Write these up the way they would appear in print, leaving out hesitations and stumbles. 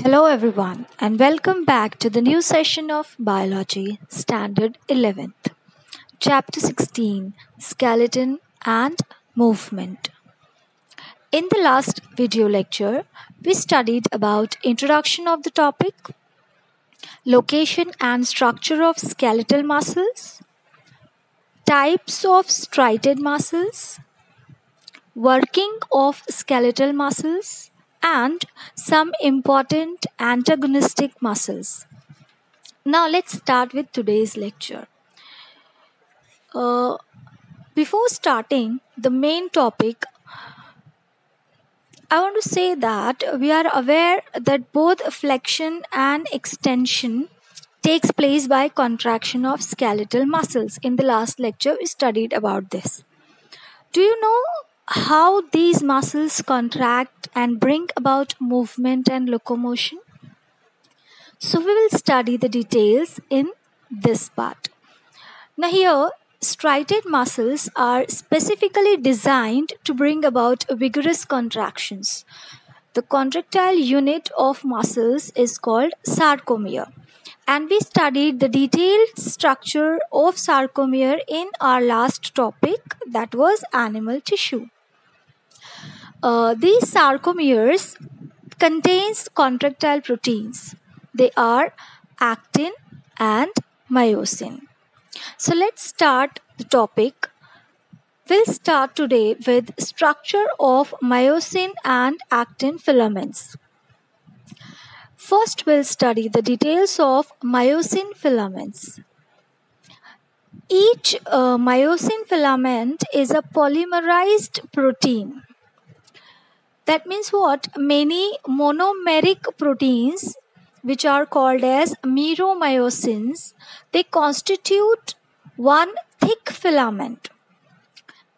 Hello, everyone, and welcome back to the new session of Biology, Standard 11th, Chapter 16 Skeleton and Movement. In the last video lecture, we studied about introduction of the topic, location and structure of skeletal muscles, types of striated muscles, working of skeletal muscles, and some important antagonistic muscles. Now let's start with today's lecture. Uh, Before starting the main topic, I want to say that we are aware that both flexion and extension takes place by contraction of skeletal muscles. In the last lecture, we studied about this. Do you know how these muscles contract and bring about movement and locomotion? So, we will study the details in this part. Now, here, striated muscles are specifically designed to bring about vigorous contractions. The contractile unit of muscles is called sarcomere, and we studied the detailed structure of sarcomere in our last topic, that was animal tissue. These sarcomeres contains contractile proteins. They are actin and myosin. So let's start the topic. We'll start today with structure of myosin and actin filaments. First, we'll study the details of myosin filaments. Each myosin filament is a polymerized protein. That means what? Many monomeric proteins, which are called as meromyosins, they constitute one thick filament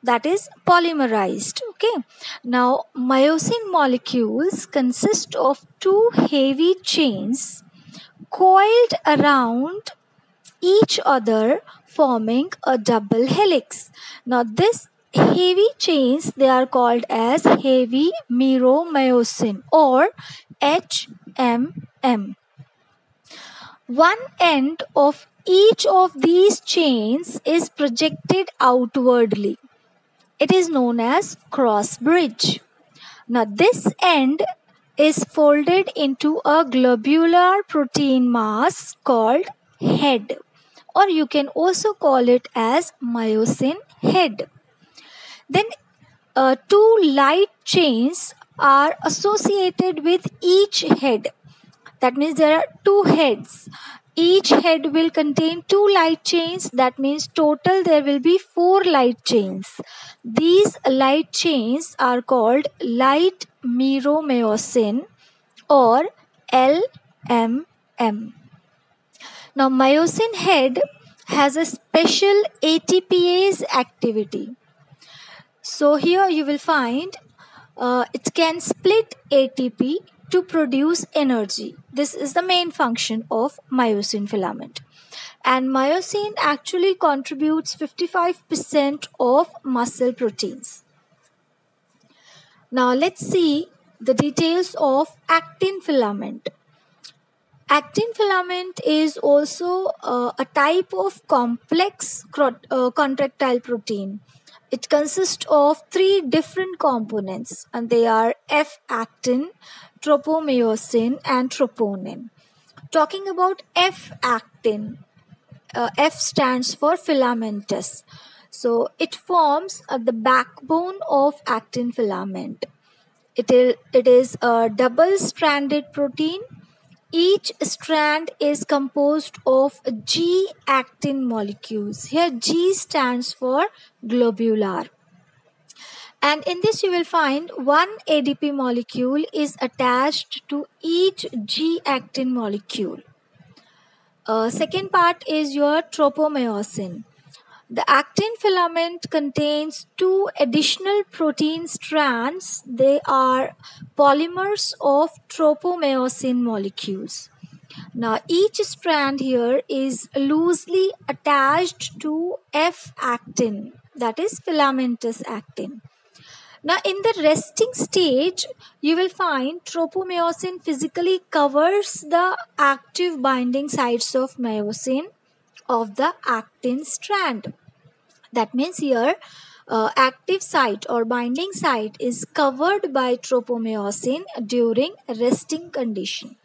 that is polymerized. Okay. Now, myosin molecules consist of two heavy chains coiled around each other, forming a double helix. Now, this heavy chains, they are called as heavy meromyosin or HMM. One end of each of these chains is projected outwardly. It is known as cross bridge. Now, this end is folded into a globular protein mass called head, or you can also call it as myosin head. Then, two light chains are associated with each head. That means there are two heads. Each head will contain two light chains. That means total there will be four light chains. These light chains are called light meromyosin or LMM. Now, myosin head has a special ATPase activity. So, here you will find it can split ATP to produce energy. This is the main function of myosin filament. And myosin actually contributes 55% of muscle proteins. Now, let's see the details of actin filament. Actin filament is also a type of complex contractile protein. It consists of three different components, and they are F-actin, tropomyosin, and troponin. Talking about F-actin, F stands for filamentous. So it forms the backbone of actin filament. It is a double-stranded protein. Each strand is composed of G actin molecules. Here G stands for globular. And in this you will find one ADP molecule is attached to each G actin molecule. Second part is your tropomyosin. The actin filament contains two additional protein strands. They are polymers of tropomyosin molecules. Now, each strand here is loosely attached to F-actin, that is filamentous actin. Now, in the resting stage, you will find tropomyosin physically covers the active binding sites of myosin of the actin strand. That means here, active site or binding site is covered by tropomyosin during resting condition.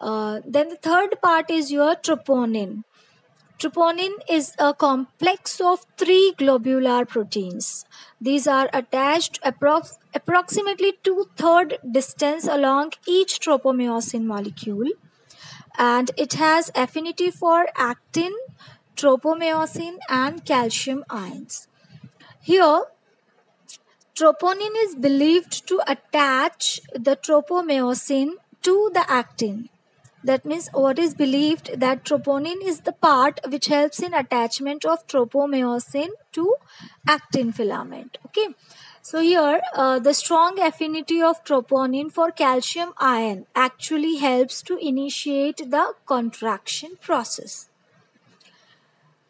Then the third part is your troponin. Troponin is a complex of three globular proteins. These are attached approximately two-third distance along each tropomyosin molecule, and it has affinity for actin, tropomyosin, and calcium ions. Here, troponin is believed to attach the tropomyosin to the actin. That means what is believed that troponin is the part which helps in attachment of tropomyosin to actin filament. Okay. So here the strong affinity of troponin for calcium ion actually helps to initiate the contraction process.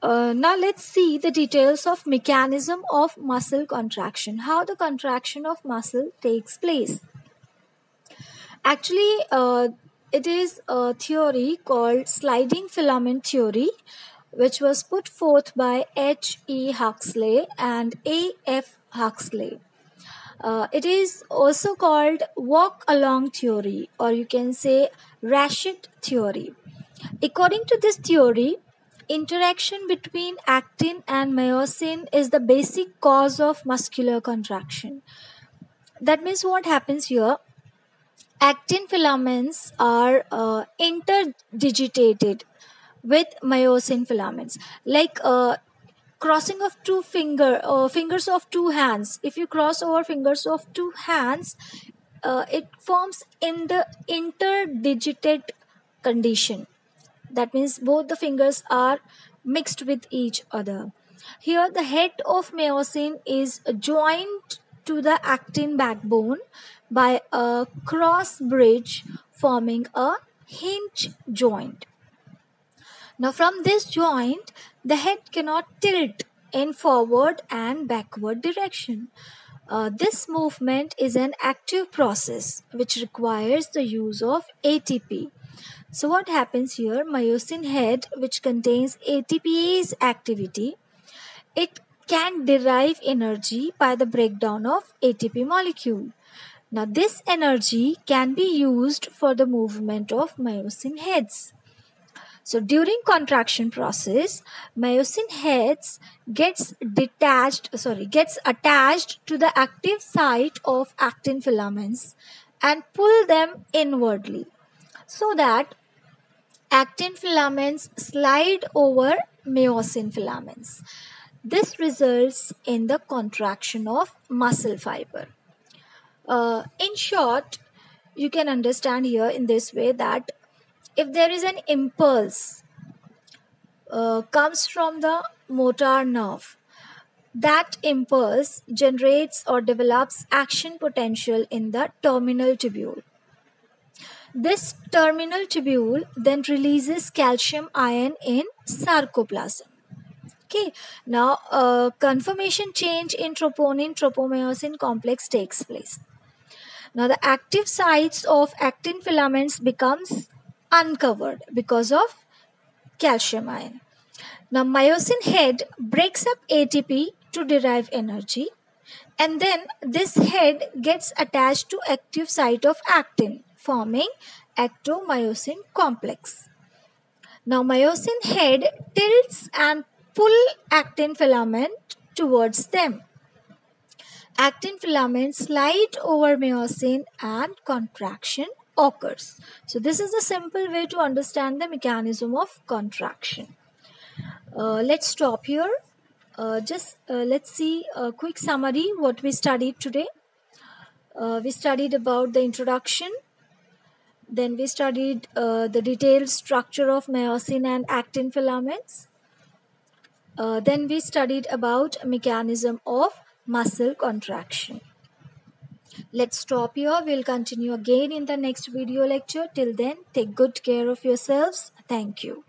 Now let's see the details of mechanism of muscle contraction, how the contraction of muscle takes place. Actually, it is a theory called sliding filament theory, which was put forth by H.E. Huxley and A.F. Huxley. It is also called walk along theory, or you can say Rashid theory. According to this theory, interaction between actin and myosin is the basic cause of muscular contraction. That means what happens here? Actin filaments are interdigitated with myosin filaments, like crossing of fingers of two hands. If you cross over fingers of two hands, it forms in the interdigitate condition. That means both the fingers are mixed with each other. Here, the head of myosin is joined to the actin backbone by a cross bridge forming a hinge joint. Now, from this joint, the head cannot tilt in forward and backward direction. This movement is an active process which requires the use of ATP. So what happens here? Myosin head, which contains ATPase activity, it can derive energy by the breakdown of ATP molecule. Now this energy can be used for the movement of myosin heads. So during contraction process, myosin heads gets attached to the active site of actin filaments and pull them inwardly, so that actin filaments slide over myosin filaments. This results in the contraction of muscle fiber. In short, you can understand here in this way that if there is an impulse comes from the motor nerve, that impulse generates or develops action potential in the terminal tubule. This terminal tubule then releases calcium ion in sarcoplasm. Okay, now conformation change in troponin-tropomyosin complex takes place. Now the active sites of actin filaments becomes uncovered because of calcium ion. Now myosin head breaks up ATP to derive energy, and then this head gets attached to active site of actin, forming actomyosin complex. Now myosin head tilts and pull actin filament towards them. Actin filaments slide over myosin and contraction occurs. So this is a simple way to understand the mechanism of contraction. Let's stop here. Let's see a quick summary what we studied today. We studied about the introduction. Then we studied the detailed structure of myosin and actin filaments. Then we studied about mechanism of muscle contraction. Let's stop here. We'll continue again in the next video lecture. Till then, take good care of yourselves. Thank you.